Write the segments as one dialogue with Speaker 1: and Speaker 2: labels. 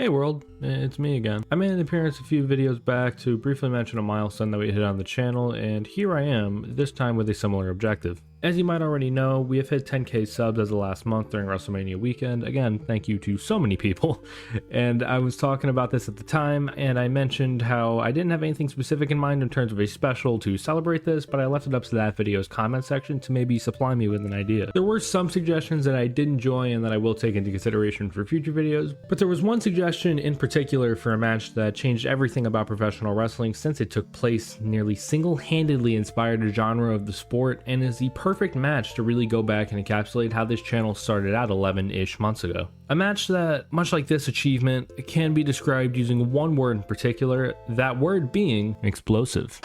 Speaker 1: Hey world, it's me again. I made an appearance a few videos back to briefly mention a milestone that we hit on the channel, and here I am, this time with a similar objective. As you might already know, we have hit 10k subs as of last month during WrestleMania weekend. Again, thank you to so many people. And I was talking about this at the time, and I mentioned how I didn't have anything specific in mind in terms of a special to celebrate this, but I left it up to that video's comment section to maybe supply me with an idea. There were some suggestions that I did enjoy and that I will take into consideration for future videos, but there was one suggestion in particular for a match that changed everything about professional wrestling since it took place, nearly single-handedly inspired a genre of the sport, and is the perfect match to really go back and encapsulate how this channel started out 11-ish months ago. A match that, much like this achievement, can be described using one word in particular, that word being explosive.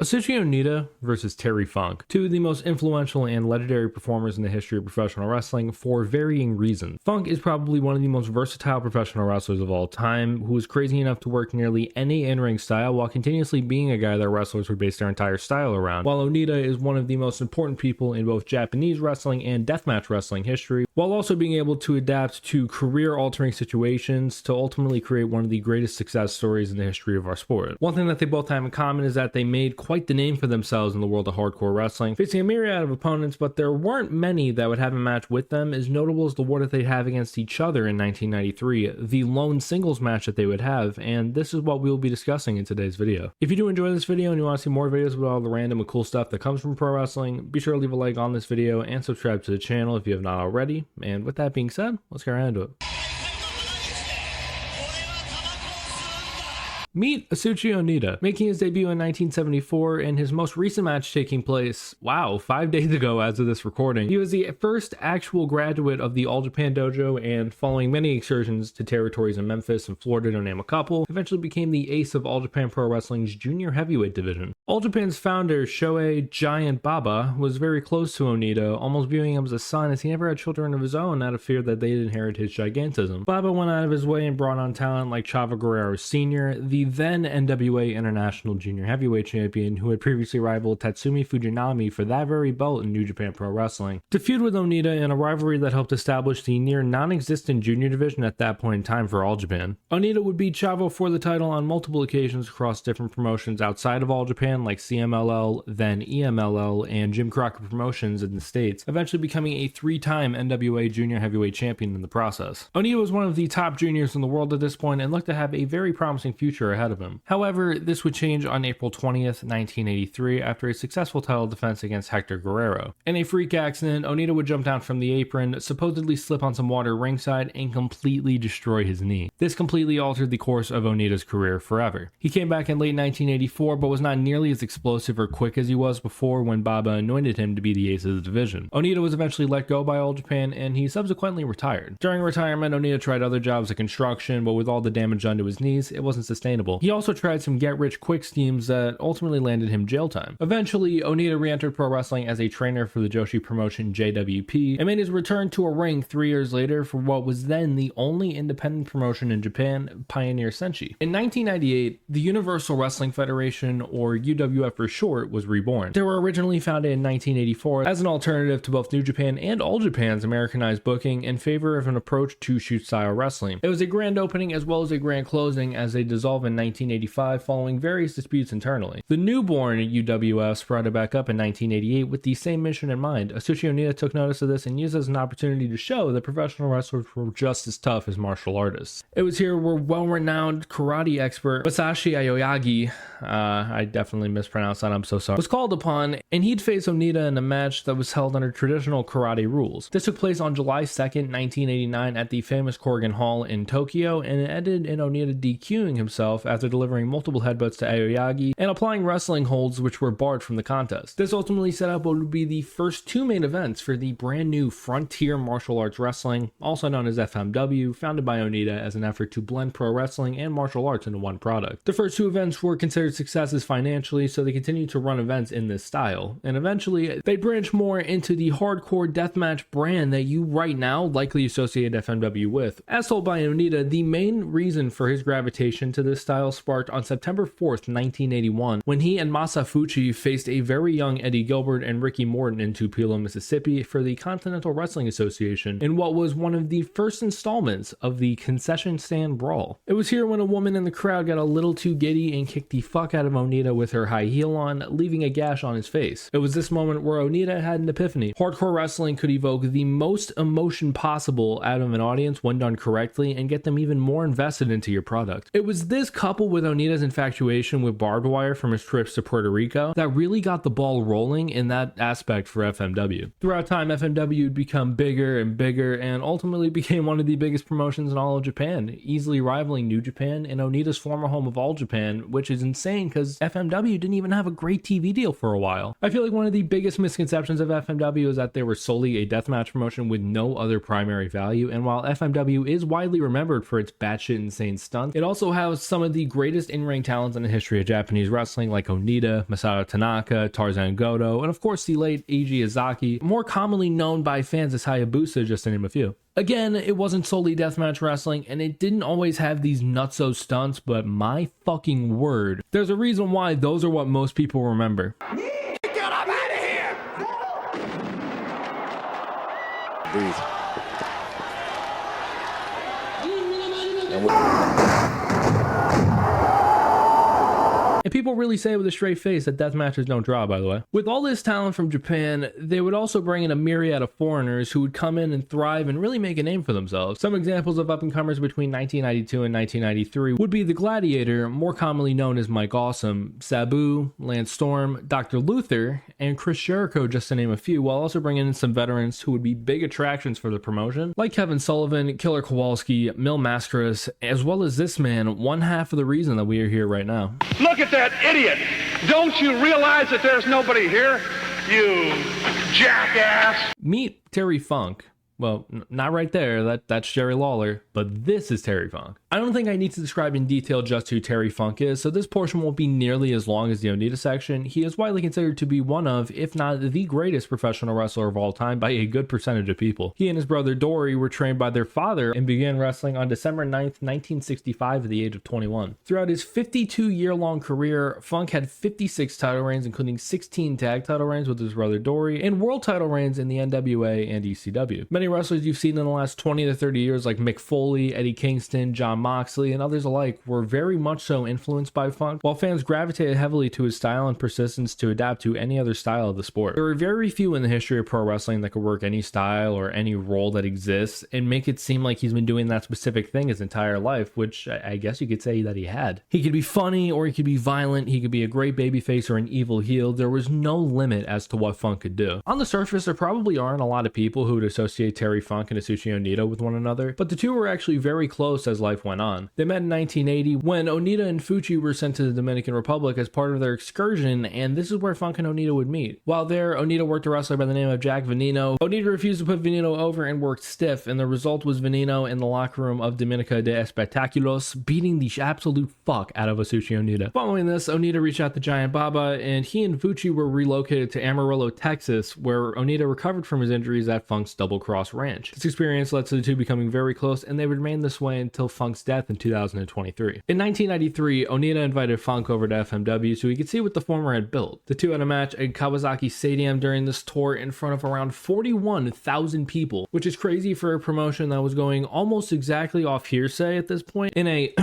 Speaker 1: Atsushi Onita versus Terry Funk, two of the most influential and legendary performers in the history of professional wrestling for varying reasons. Funk is probably one of the most versatile professional wrestlers of all time, who was crazy enough to work nearly any in-ring style while continuously being a guy that wrestlers would base their entire style around, while Onita is one of the most important people in both Japanese wrestling and deathmatch wrestling history, while also being able to adapt to career-altering situations to ultimately create one of the greatest success stories in the history of our sport. One thing that they both have in common is that they made quite the name for themselves in the world of hardcore wrestling, facing a myriad of opponents, but there weren't many that would have a match with them as notable as the war that they'd have against each other in 1993, the lone singles match that they would have, and this is what we will be discussing in today's video. If you do enjoy this video and you want to see more videos about all the random and cool stuff that comes from pro wrestling, be sure to leave a like on this video and subscribe to the channel if you have not already, and with that being said, let's get right into it. Meet Atsushi Onita, making his debut in 1974 and his most recent match taking place, 5 days ago as of this recording. He was the first actual graduate of the All Japan Dojo, and following many excursions to territories in Memphis and Florida to name a couple, eventually became the ace of All Japan Pro Wrestling's junior heavyweight division. All Japan's founder, Shohei Giant Baba, was very close to Onita, almost viewing him as a son as he never had children of his own out of fear that they'd inherit his gigantism. Baba went out of his way and brought on talent like Chavo Guerrero Sr., the then NWA International Junior Heavyweight Champion who had previously rivaled Tatsumi Fujinami for that very belt in New Japan Pro Wrestling, to feud with Onita in a rivalry that helped establish the near non-existent junior division at that point in time for All Japan. Onita would beat Chavo for the title on multiple occasions across different promotions outside of All Japan like CMLL, then EMLL, and Jim Crockett Promotions in the States, eventually becoming a 3-time NWA Junior Heavyweight Champion in the process. Onita was one of the top juniors in the world at this point and looked to have a very promising future ahead of him. However, this would change on April 20th, 1983 after a successful title defense against Hector Guerrero. In a freak accident, Onita would jump down from the apron, supposedly slip on some water ringside, and completely destroy his knee. This completely altered the course of Onita's career forever. He came back in late 1984, but was not nearly as explosive or quick as he was before when Baba anointed him to be the ace of the division. Onita was eventually let go by All Japan, and he subsequently retired. During retirement, Onita tried other jobs like construction, but with all the damage done to his knees, it wasn't sustainable. He also tried some get-rich-quick schemes that ultimately landed him jail time. Eventually, Onita re-entered pro wrestling as a trainer for the Joshi promotion JWP and made his return to a ring 3 years later for what was then the only independent promotion in Japan, Pioneer Senshi. In 1998, the Universal Wrestling Federation, or UWF for short, was reborn. They were originally founded in 1984 as an alternative to both New Japan and All Japan's Americanized booking in favor of an approach to shoot-style wrestling. It was a grand opening as well as a grand closing as they dissolved in 1985 following various disputes internally. The newborn UWF sprouted back up in 1988 with the same mission in mind. Atsushi Onita took notice of this and used it as an opportunity to show that professional wrestlers were just as tough as martial artists. It was here where well-renowned karate expert Masashi Aoyagi, I definitely mispronounced that, I'm so sorry, was called upon, and he'd face Onita in a match that was held under traditional karate rules. This took place on July 2nd, 1989 at the famous Corrigan Hall in Tokyo, and it ended in Onita DQing himself after delivering multiple headbutts to Aoyagi and applying wrestling holds which were barred from the contest. This ultimately set up what would be the first 2 main events for the brand new Frontier Martial Arts Wrestling, also known as FMW, founded by Onita as an effort to blend pro wrestling and martial arts into one product. The first 2 events were considered successes financially, so they continued to run events in this style, and eventually they branched more into the hardcore deathmatch brand that you right now likely associate FMW with. As told by Onita, the main reason for his gravitation to this style sparked on September 4th, 1981, when he and Masafuchi faced a very young Eddie Gilbert and Ricky Morton in Tupelo, Mississippi for the Continental Wrestling Association in what was one of the first installments of the concession stand brawl. It was here when a woman in the crowd got a little too giddy and kicked the fuck out of Onita with her high heel on, leaving a gash on his face. It was this moment where Onita had an epiphany. Hardcore wrestling could evoke the most emotion possible out of an audience when done correctly and get them even more invested into your product. It was this coupled with Onita's infatuation with barbed wire from his trips to Puerto Rico that really got the ball rolling in that aspect for FMW. Throughout time, FMW would become bigger and bigger and ultimately became one of the biggest promotions in all of Japan, easily rivaling New Japan and Onita's former home of All Japan, which is insane because FMW didn't even have a great TV deal for a while. I feel like one of the biggest misconceptions of FMW is that they were solely a deathmatch promotion with no other primary value, and while FMW is widely remembered for its batshit insane stunts, it also has some of the greatest in-ring talents in the history of Japanese wrestling like Onita, Masato Tanaka, Tarzan Goto, and of course the late Eiji Izaki, more commonly known by fans as Hayabusa, just to name a few. Again, it wasn't solely deathmatch wrestling, and it didn't always have these nutso stunts, but my fucking word, there's a reason why those are what most people remember.
Speaker 2: Get him out of here! Breathe.
Speaker 1: And people really say with a straight face that death matches don't draw, by the way. With all this talent from Japan, they would also bring in a myriad of foreigners who would come in and thrive and really make a name for themselves. Some examples of up-and-comers between 1992 and 1993 would be The Gladiator, more commonly known as Mike Awesome, Sabu, Lance Storm, Dr. Luther, and Chris Jericho, just to name a few, while also bringing in some veterans who would be big attractions for the promotion, like Kevin Sullivan, Killer Kowalski, Mil Mascaras, as well as this man, one half of the reason that we are here right now.
Speaker 3: Look at that idiot! Don't you realize that there's nobody here? You jackass!
Speaker 1: Meet Terry Funk. Well, not right there, that's Jerry Lawler, but this is Terry Funk. I don't think I need to describe in detail just who Terry Funk is, so this portion won't be nearly as long as the Onita section. He is widely considered to be one of, if not the greatest professional wrestler of all time by a good percentage of people. He and his brother Dory were trained by their father and began wrestling on December 9th, 1965 at the age of 21. Throughout his 52-year-long career, Funk had 56 title reigns, including 16 tag title reigns with his brother Dory, and world title reigns in the NWA and ECW. Many wrestlers you've seen in the last 20 to 30 years like Mick Foley, Eddie Kingston, John Moxley, and others alike were very much so influenced by Funk, while fans gravitated heavily to his style and persistence to adapt to any other style of the sport. There are very few in the history of pro wrestling that could work any style or any role that exists and make it seem like he's been doing that specific thing his entire life, which I guess you could say that he had. He could be funny or he could be violent, he could be a great babyface or an evil heel. There was no limit as to what Funk could do. On the surface, there probably aren't a lot of people who would associate Terry Funk and Atsushi Onita with one another, but the two were actually very close as life went on. They met in 1980 when Onita and Fuchi were sent to the Dominican Republic as part of their excursion, and this is where Funk and Onita would meet. While there, Onita worked a wrestler by the name of Jack Veneno. Onita refused to put Veneno over and worked stiff, and the result was Veneno in the locker room of Dominica de Espectaculos beating the absolute fuck out of Atsushi Onita. Following this, Onita reached out to Giant Baba, and he and Fuchi were relocated to Amarillo, Texas, where Onita recovered from his injuries at Funk's Double Cross Ranch. This experience led to the two becoming very close, and they would remain this way until Funk's death in 2023. In 1993, Onita invited Funk over to FMW so he could see what the former had built. The two had a match at Kawasaki Stadium during this tour in front of around 41,000 people, which is crazy for a promotion that was going almost exactly off hearsay at this point in a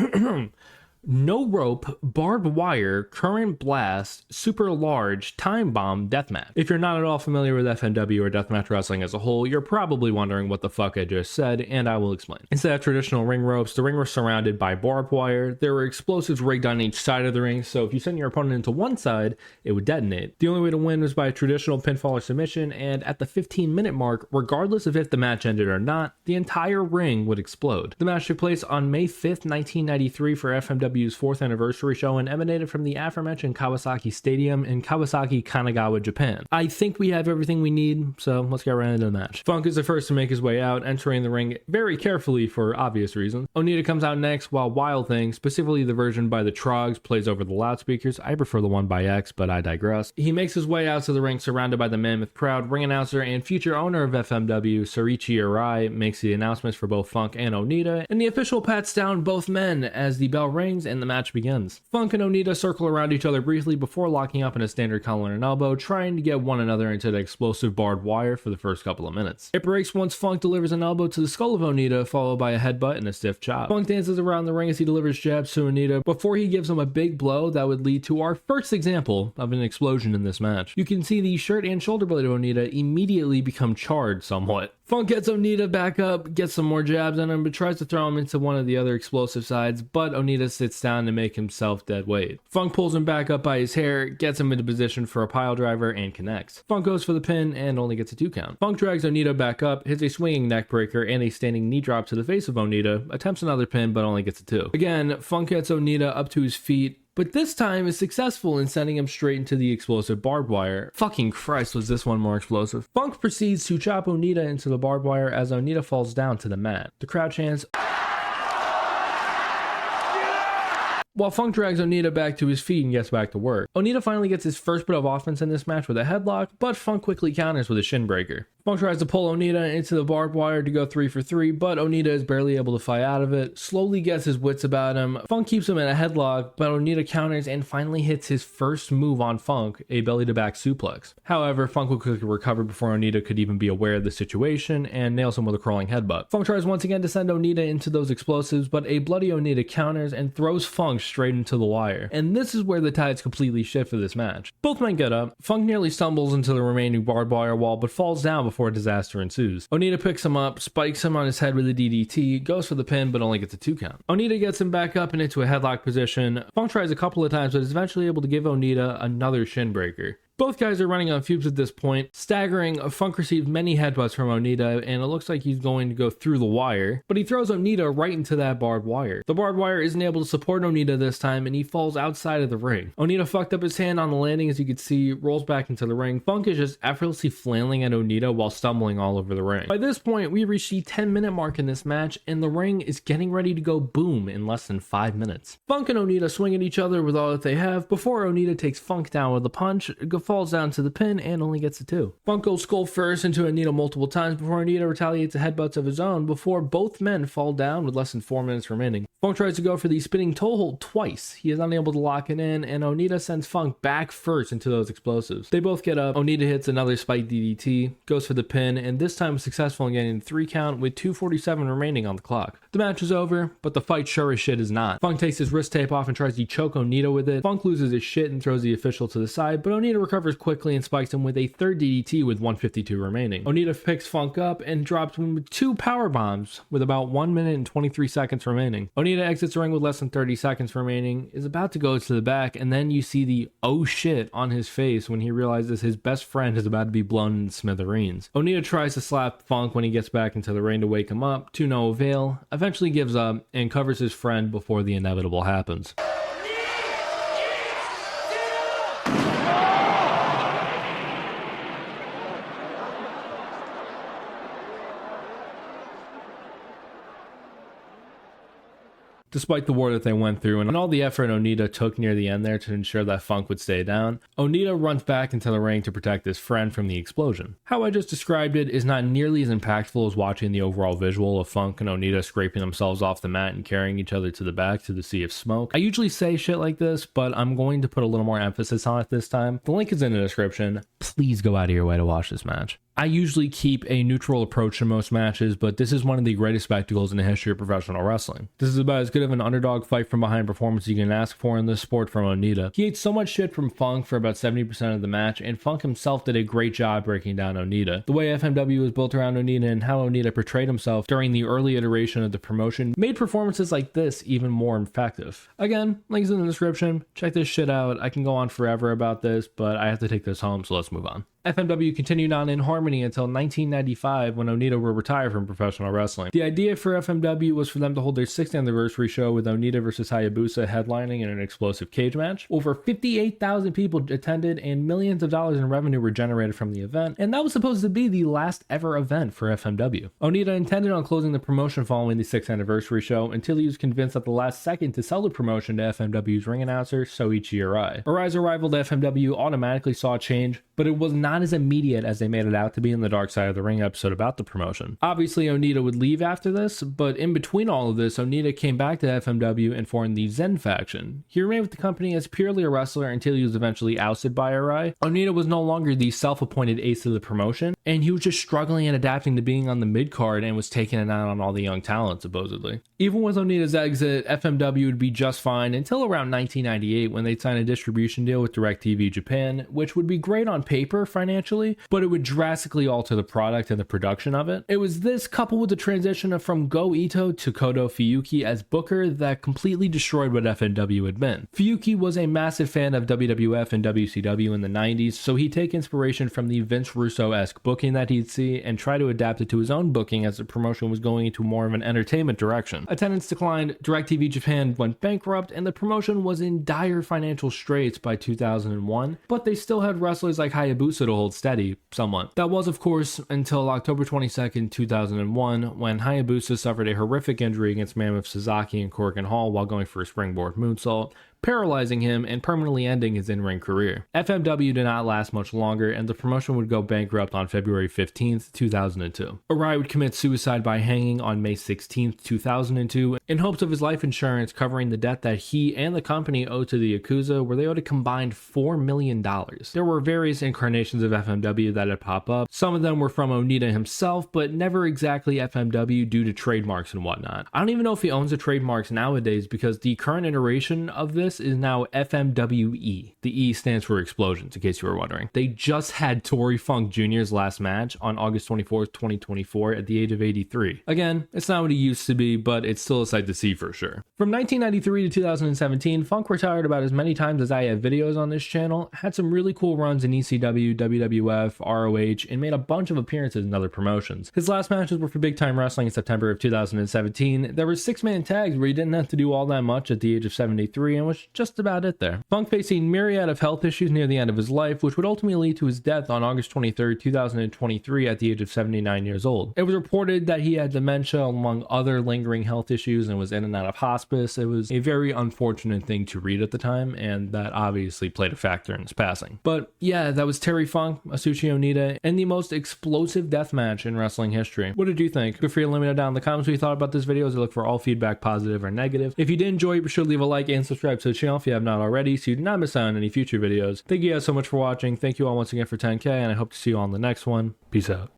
Speaker 1: no rope, barbed wire, current blast, super large, time bomb deathmatch. If you're not at all familiar with FMW or deathmatch wrestling as a whole, you're probably wondering what the fuck I just said, and I will explain. Instead of traditional ring ropes, the ring was surrounded by barbed wire. There were explosives rigged on each side of the ring, so if you sent your opponent into one side, it would detonate. The only way to win was by a traditional pinfall or submission, and at the 15-minute mark, regardless of if the match ended or not, the entire ring would explode. The match took place on May 5th, 1993 for FMW's 4th anniversary show and emanated from the aforementioned Kawasaki Stadium in Kawasaki, Kanagawa, Japan. I think we have everything we need, so let's get right into the match. Funk is the first to make his way out, entering the ring very carefully for obvious reasons. Onita comes out next, while Wild Thing, specifically the version by the Trogs, plays over the loudspeakers. I prefer the one by X, but I digress. He makes his way out to the ring surrounded by the mammoth crowd. Ring announcer and future owner of FMW, Sorichi Arai, makes the announcements for both Funk and Onita, and the official pats down both men as the bell rings rings and the match begins. Funk and Onita circle around each other briefly before locking up in a standard collar and elbow, trying to get one another into the explosive barbed wire for the first couple of minutes. It breaks once Funk delivers an elbow to the skull of Onita, followed by a headbutt and a stiff chop. Funk dances around the ring as he delivers jabs to Onita before he gives him a big blow that would lead to our first example of an explosion in this match. You can see the shirt and shoulder blade of Onita immediately become charred somewhat. Funk gets Onita back up, gets some more jabs on him, but tries to throw him into one of the other explosive sides, but Onita sits down to make himself dead weight. Funk pulls him back up by his hair, gets him into position for a pile driver, and connects. Funk goes for the pin and only gets a 2 count. Funk drags Onita back up, hits a swinging neck breaker and a standing knee drop to the face of Onita, attempts another pin but only gets a 2. Again, Funk gets Onita up to his feet, but this time is successful in sending him straight into the explosive barbed wire. Fucking Christ, was this one more explosive. Funk proceeds to chop Onita into the barbed wire as Onita falls down to the mat. The crowd chants, while Funk drags Onita back to his feet and gets back to work. Onita finally gets his first bit of offense in this match with a headlock, but Funk quickly counters with a shin breaker. Funk tries to pull Onita into the barbed wire to go 3 for 3, but Onita is barely able to fight out of it, slowly gets his wits about him. Funk keeps him in a headlock, but Onita counters and finally hits his first move on Funk, a belly to back suplex. However, Funk will quickly recover before Onita could even be aware of the situation and nails him with a crawling headbutt. Funk tries once again to send Onita into those explosives, but a bloody Onita counters and throws Funk straight into the wire. And this is where the tides completely shift for this match. Both men get up. Funk nearly stumbles into the remaining barbed wire wall, but falls down before a disaster ensues. Onita picks him up, spikes him on his head with a DDT, goes for the pin, but only gets a 2 count. Onita gets him back up and into a headlock position. Funk tries a couple of times, but is eventually able to give Onita another shin breaker. Both guys are running on fumes at this point. Staggering, Funk received many headbutts from Onita, and it looks like he's going to go through the wire, but he throws Onita right into that barbed wire. The barbed wire isn't able to support Onita this time, and he falls outside of the ring. Onita fucked up his hand on the landing, as you can see, rolls back into the ring. Funk is just effortlessly flailing at Onita while stumbling all over the ring. By this point, we reach the 10-minute mark in this match, and the ring is getting ready to go boom in less than 5 minutes. Funk and Onita swing at each other with all that they have before Onita takes Funk down with a punch, falls down to the pin, and only gets a 2. Funk goes skull first into Onita multiple times before Onita retaliates a headbutts of his own before both men fall down with less than 4 minutes remaining. Funk tries to go for the spinning toe hold twice. He is unable to lock it in, and Onita sends Funk back first into those explosives. They both get up. Onita hits another spike DDT, goes for the pin, and this time is successful in getting the 3 count with 2:47 remaining on the clock. The match is over, but the fight sure as shit is not. Funk takes his wrist tape off and tries to choke Onita with it. Funk loses his shit and throws the official to the side, but Onita recovers quickly and spikes him with a third DDT with 1:52 remaining. Onita picks Funk up and drops him with 2 power bombs with about 1 minute and 23 seconds remaining. Onita exits the ring with less than 30 seconds remaining, is about to go to the back, and then you see the oh shit on his face when he realizes his best friend is about to be blown into smithereens. Onita tries to slap Funk when he gets back into the ring to wake him up, to no avail, eventually gives up and covers his friend before the inevitable happens. Despite the war that they went through and all the effort Onita took near the end there to ensure that Funk would stay down, Onita runs back into the ring to protect his friend from the explosion. How I just described it is not nearly as impactful as watching the overall visual of Funk and Onita scraping themselves off the mat and carrying each other to the back to the sea of smoke. I usually say shit like this, but I'm going to put a little more emphasis on it this time. The link is in the description. Please go out of your way to watch this match. I usually keep a neutral approach to most matches, but this is one of the greatest spectacles in the history of professional wrestling. This is about as good of an underdog fight from behind performance you can ask for in this sport from Onita. He ate so much shit from Funk for about 70% of the match, and Funk himself did a great job breaking down Onita. The way FMW was built around Onita and how Onita portrayed himself during the early iteration of the promotion made performances like this even more effective. Again, links in the description. Check this shit out. I can go on forever about this, but I have to take this home, so let's move on. FMW continued on in harmony until 1995 when Onita were retired from professional wrestling. The idea for FMW was for them to hold their 6th anniversary show with Onita versus Hayabusa headlining in an explosive cage match. Over 58,000 people attended and millions of dollars in revenue were generated from the event, and that was supposed to be the last ever event for FMW. Onita intended on closing the promotion following the 6th anniversary show until he was convinced at the last second to sell the promotion to FMW's ring announcer Soichi Arai. Arai's arrival to FMW automatically saw a change, but it was not not as immediate as they made it out to be in the Dark Side of the Ring episode about the promotion. Obviously, Onita would leave after this, but in between all of this, Onita came back to FMW and formed the Zen faction. He remained with the company as purely a wrestler until he was eventually ousted by Arai. Onita was no longer the self-appointed ace of the promotion, and he was just struggling and adapting to being on the mid-card and was taking it out on all the young talent, supposedly. Even with Onita's exit, FMW would be just fine until around 1998 when they'd sign a distribution deal with DirecTV Japan, which would be great on paper financially, but it would drastically alter the product and the production of it. It was this, coupled with the transition from Go Ito to Kodo Fuyuki as booker, that completely destroyed what FMW had been. Fuyuki was a massive fan of WWF and WCW in the 90s, so he'd take inspiration from the Vince Russo-esque booking that he'd see and try to adapt it to his own booking as the promotion was going into more of an entertainment direction. Attendance declined, DirecTV Japan went bankrupt, and the promotion was in dire financial straits by 2001, but they still had wrestlers like Hayabusa to hold steady, somewhat. That was, of course, until October 22nd, 2001, when Hayabusa suffered a horrific injury against Mammoth Sasaki and Corgan Hall while going for a springboard moonsault, paralyzing him and permanently ending his in-ring career. FMW did not last much longer, and the promotion would go bankrupt on February 15th, 2002. Arai would commit suicide by hanging on May 16th, 2002, in hopes of his life insurance covering the debt that he and the company owed to the Yakuza, where they owed a combined $4 million. There were various incarnations of FMW that had popped up. Some of them were from Onita himself, but never exactly FMW due to trademarks and whatnot. I don't even know if he owns the trademarks nowadays, because the current iteration of this is now FMWE. The E stands for explosions, in case you were wondering. They just had Tory Funk Jr.'s last match on August 24th, 2024 at the age of 83. Again, it's not what he used to be, but it's still a sight to see for sure. From 1993 to 2017, Funk retired about as many times as I have videos on this channel, had some really cool runs in ECW, WWF, ROH, and made a bunch of appearances in other promotions. His last matches were for Big Time Wrestling in September of 2017. There were 6-man tags where he didn't have to do all that much at the age of 73 and was just about it there. Funk faced a myriad of health issues near the end of his life, which would ultimately lead to his death on August 23rd, 2023 at the age of 79 years old. It was reported that he had dementia among other lingering health issues and was in and out of hospice. It was a very unfortunate thing to read at the time, and that obviously played a factor in his passing. But yeah, that was Terry Funk, Atsushi Onita, and the most explosive death match in wrestling history. What did you think? Feel free to let me know down in the comments what you thought about this video, as I look for all feedback, positive or negative. If you did enjoy it, be sure to leave a like and subscribe to the channel if you have not already, so you do not miss out on any future videos. Thank you guys so much for watching. Thank you all once again for 10K, and I hope to see you all in the next one. Peace out.